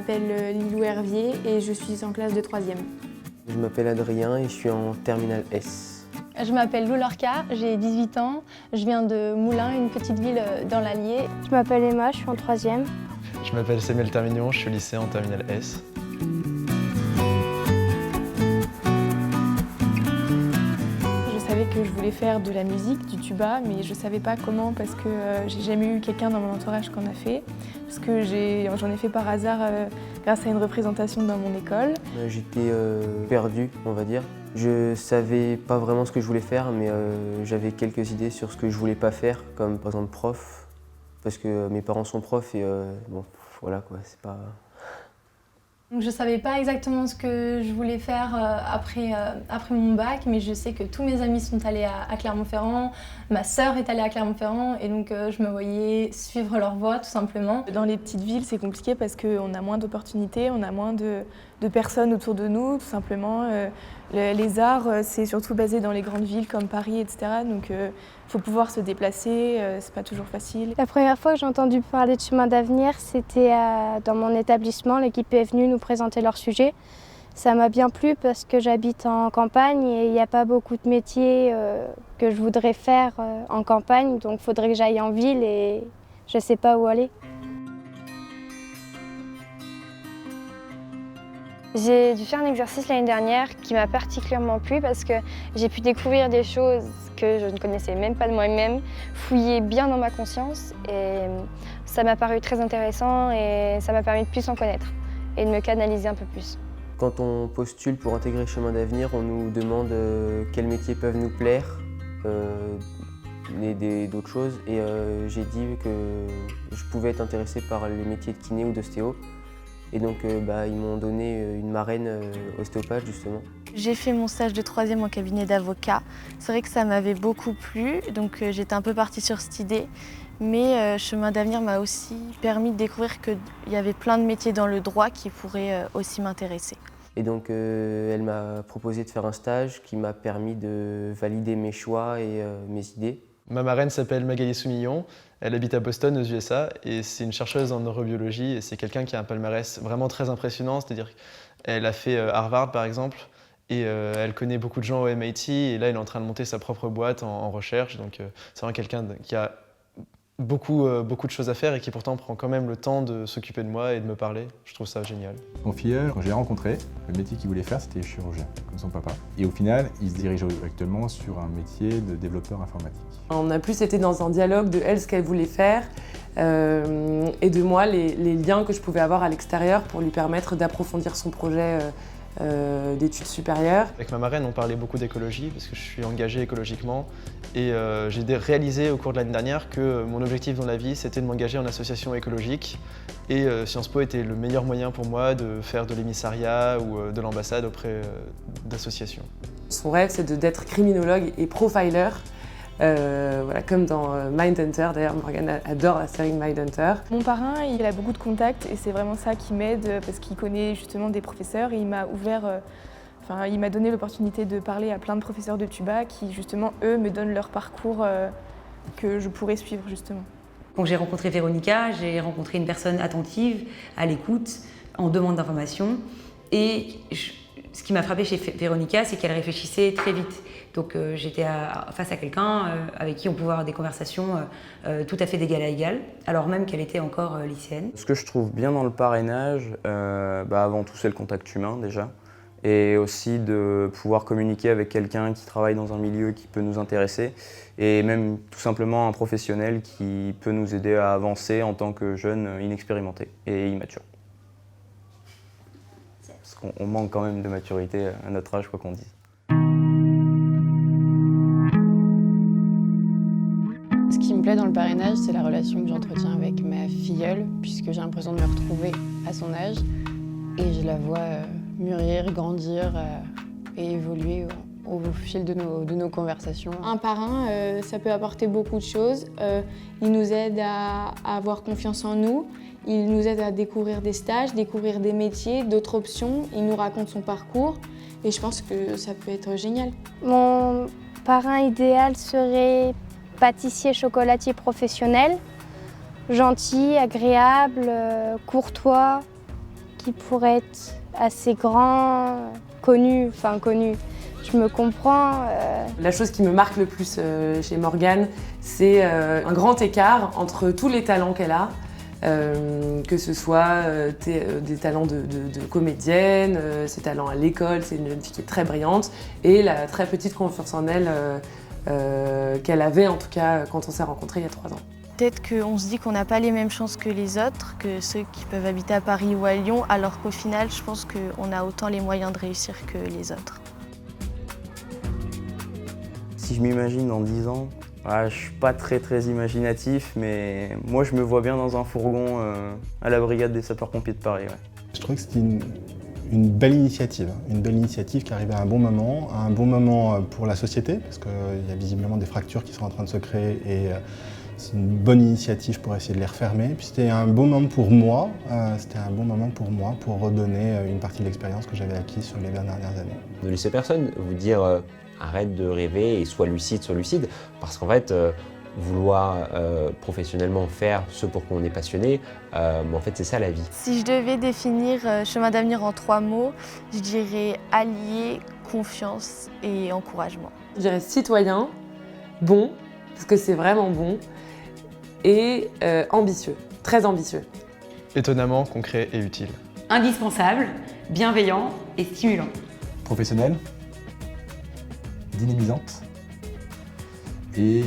m'appelle Lilou Hervier et je suis en classe de 3e. Je m'appelle Adrien et je suis en terminale S. Je m'appelle Lou Lorca, j'ai 18 ans, je viens de Moulins, une petite ville dans l'Allier. Je m'appelle Emma, je suis en 3e. Je m'appelle Samuel Termignon, je suis au lycée en terminale S. Je savais que je voulais faire de la musique, du tuba, mais je ne savais pas comment parce que j'ai jamais eu quelqu'un dans mon entourage qui en a fait. Parce que j'en ai fait par hasard grâce à une représentation dans mon école. J'étais perdu, on va dire. Je savais pas vraiment ce que je voulais faire, mais j'avais quelques idées sur ce que je voulais pas faire, comme par exemple prof, parce que mes parents sont profs et bon, voilà quoi, c'est pas... Donc je ne savais pas exactement ce que je voulais faire après mon bac, mais je sais que tous mes amis sont allés à Clermont-Ferrand, ma sœur est allée à Clermont-Ferrand et donc je me voyais suivre leur voie tout simplement. Dans les petites villes, c'est compliqué parce qu'on a moins d'opportunités, on a moins de personnes autour de nous, tout simplement. Les arts, c'est surtout basé dans les grandes villes comme Paris, etc. Donc il faut pouvoir se déplacer, c'est pas toujours facile. La première fois que j'ai entendu parler de Chemin d'avenir, c'était dans mon établissement. L'équipe est venue nous présenter leur sujet. Ça m'a bien plu parce que j'habite en campagne et il n'y a pas beaucoup de métiers que je voudrais faire en campagne. Donc il faudrait que j'aille en ville et je ne sais pas où aller. J'ai dû faire un exercice l'année dernière qui m'a particulièrement plu parce que j'ai pu découvrir des choses que je ne connaissais même pas de moi-même, fouiller bien dans ma conscience et ça m'a paru très intéressant et ça m'a permis de plus en connaître et de me canaliser un peu plus. Quand on postule pour intégrer Chemin d'avenir, on nous demande quels métiers peuvent nous plaire et d'autres choses et j'ai dit que je pouvais être intéressé par les métiers de kiné ou d'ostéo. Et donc ils m'ont donné une marraine ostéopathe justement. J'ai fait mon stage de 3e en cabinet d'avocat. C'est vrai que ça m'avait beaucoup plu, donc j'étais un peu partie sur cette idée. Mais Chemin d'avenir m'a aussi permis de découvrir qu'il y avait plein de métiers dans le droit qui pourraient aussi m'intéresser. Et donc elle m'a proposé de faire un stage qui m'a permis de valider mes choix et mes idées. Ma marraine s'appelle Magali Soumillon, elle habite à Boston aux USA et c'est une chercheuse en neurobiologie et c'est quelqu'un qui a un palmarès vraiment très impressionnant, c'est-à-dire qu'elle a fait Harvard par exemple et elle connaît beaucoup de gens au MIT et là elle est en train de monter sa propre boîte en recherche, donc c'est vraiment quelqu'un qui a beaucoup de choses à faire et qui pourtant prend quand même le temps de s'occuper de moi et de me parler. Je trouve ça génial. Mon filleul, quand je l'ai rencontré, le métier qu'il voulait faire, c'était chirurgien, comme son papa. Et au final, il se dirige actuellement sur un métier de développeur informatique. On a plus été dans un dialogue de elle, ce qu'elle voulait faire, et de moi, les liens que je pouvais avoir à l'extérieur pour lui permettre d'approfondir son projet d'études supérieures. Avec ma marraine, on parlait beaucoup d'écologie parce que je suis engagé écologiquement et j'ai réalisé au cours de l'année dernière que mon objectif dans la vie, c'était de m'engager en association écologique et Sciences Po était le meilleur moyen pour moi de faire de l'émissariat ou de l'ambassade auprès d'associations. Son rêve, c'est d'être criminologue et profiler. Voilà, comme dans Mindhunter, d'ailleurs Morgane adore la série Mindhunter. Mon parrain, il a beaucoup de contacts et c'est vraiment ça qui m'aide parce qu'il connaît justement des professeurs et il m'a il m'a donné l'opportunité de parler à plein de professeurs de tuba qui justement, eux, me donnent leur parcours que je pourrais suivre justement. Quand j'ai rencontré Véronica, j'ai rencontré une personne attentive, à l'écoute, en demande d'information et ce qui m'a frappé chez Véronica, c'est qu'elle réfléchissait très vite. Donc j'étais face à quelqu'un avec qui on pouvait avoir des conversations tout à fait d'égal à égal, alors même qu'elle était encore lycéenne. Ce que je trouve bien dans le parrainage, avant tout c'est le contact humain déjà, et aussi de pouvoir communiquer avec quelqu'un qui travaille dans un milieu qui peut nous intéresser, et même tout simplement un professionnel qui peut nous aider à avancer en tant que jeunes inexpérimentés et immatures. Parce qu'on manque quand même de maturité à notre âge, quoi qu'on dise. Ce qui me plaît dans le parrainage, c'est la relation que j'entretiens avec ma filleule, puisque j'ai l'impression de me retrouver à son âge et je la vois mûrir, grandir et évoluer au fil de nos conversations. Un parrain, ça peut apporter beaucoup de choses. Il nous aide à avoir confiance en nous, il nous aide à découvrir des stages, découvrir des métiers, d'autres options. Il nous raconte son parcours et je pense que ça peut être génial. Mon parrain idéal serait pâtissier chocolatier professionnel, gentil, agréable, courtois, qui pourrait être assez grand, connu, je me comprends. La chose qui me marque le plus chez Morgane, c'est un grand écart entre tous les talents qu'elle a, que ce soit des talents de comédienne, ses talents à l'école, c'est une jeune fille qui est très brillante, et la très petite confiance en elle qu'elle avait en tout cas quand on s'est rencontrés il y a 3 ans. Peut-être qu'on se dit qu'on n'a pas les mêmes chances que les autres, que ceux qui peuvent habiter à Paris ou à Lyon, alors qu'au final, je pense qu'on a autant les moyens de réussir que les autres. Si je m'imagine dans 10 ans, je ne suis pas très imaginatif, mais moi je me vois bien dans un fourgon à la brigade des sapeurs-pompiers de Paris. Ouais. Je trouvais que c'était une belle initiative qui arrivait à un bon moment pour la société, parce qu'il y a visiblement des fractures qui sont en train de se créer et c'est une bonne initiative pour essayer de les refermer. Puis c'était un bon moment pour moi, pour redonner une partie de l'expérience que j'avais acquise sur les 20 dernières années. Ne laissez personne vous dire arrête de rêver et sois lucide, parce qu'en fait, vouloir professionnellement faire ce pour quoi on est passionné, mais en fait c'est ça la vie. Si je devais définir chemin d'avenir en 3 mots, je dirais allier, confiance et encouragement. Je dirais citoyen, bon, parce que c'est vraiment bon, et ambitieux, très ambitieux. Étonnamment concret et utile. Indispensable, bienveillant et stimulant. Professionnelle, dynamisante et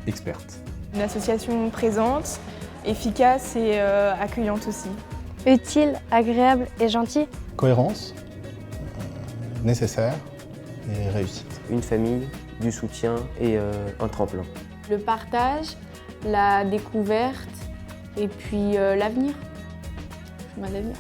experte. Une association présente, efficace et accueillante aussi. Utile, agréable et gentil. Cohérence, nécessaire et réussite. Une famille, du soutien et un tremplin. Le partage, la découverte et puis l'avenir. Chemin d'avenir.